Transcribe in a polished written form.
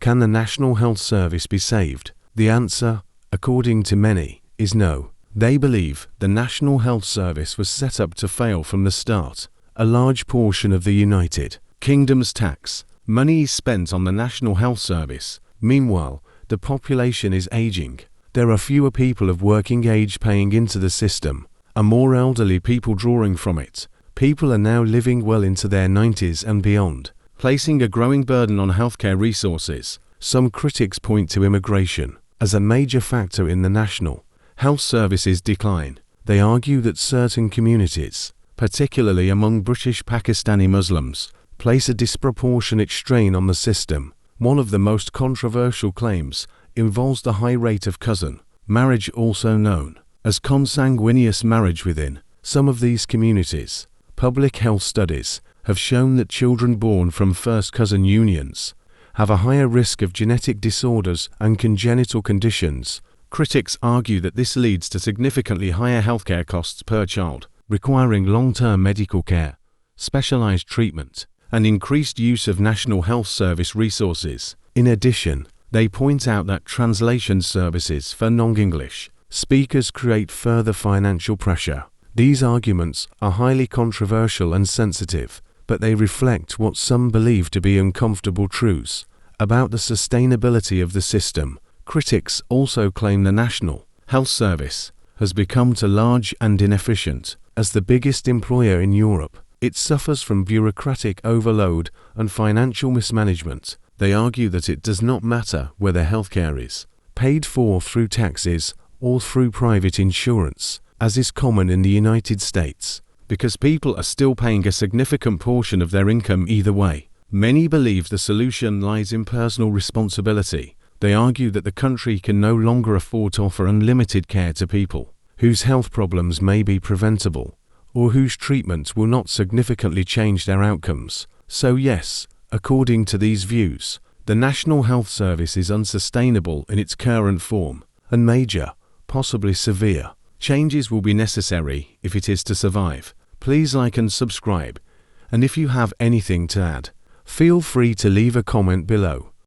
Can the National Health Service be saved? The answer, according to many, is no. They believe the National Health Service was set up to fail from the start. A large portion of the United Kingdom's tax money is spent on the National Health Service. Meanwhile, the population is aging. There are fewer people of working age paying into the system, and more elderly people drawing from it. People are now living well into their 90s and beyond, placing a growing burden on healthcare resources. Some critics point to immigration as a major factor in the National Health Service's decline. They argue that certain communities, particularly among British Pakistani Muslims, place a disproportionate strain on the system. One of the most controversial claims involves the high rate of cousin marriage, also known as consanguineous marriage within some of these communities. Public health studies have shown that children born from first cousin unions have a higher risk of genetic disorders and congenital conditions. Critics argue that this leads to significantly higher healthcare costs per child, requiring long-term medical care, specialized treatment, and increased use of National Health Service resources. In addition, they point out that translation services for non-English speakers create further financial pressure. These arguments are highly controversial and sensitive, but they reflect what some believe to be uncomfortable truths about the sustainability of the system. Critics also claim the National Health Service has become too large and inefficient. As the biggest employer in Europe, it suffers from bureaucratic overload and financial mismanagement. They argue that it does not matter whether healthcare is paid for through taxes or through private insurance, as is common in the United States, because people are still paying a significant portion of their income either way. Many believe the solution lies in personal responsibility. They argue that the country can no longer afford to offer unlimited care to people whose health problems may be preventable, or whose treatment will not significantly change their outcomes. So yes, according to these views, the National Health Service is unsustainable in its current form, and major, possibly severe, changes will be necessary if it is to survive. Please like and subscribe, and if you have anything to add, feel free to leave a comment below.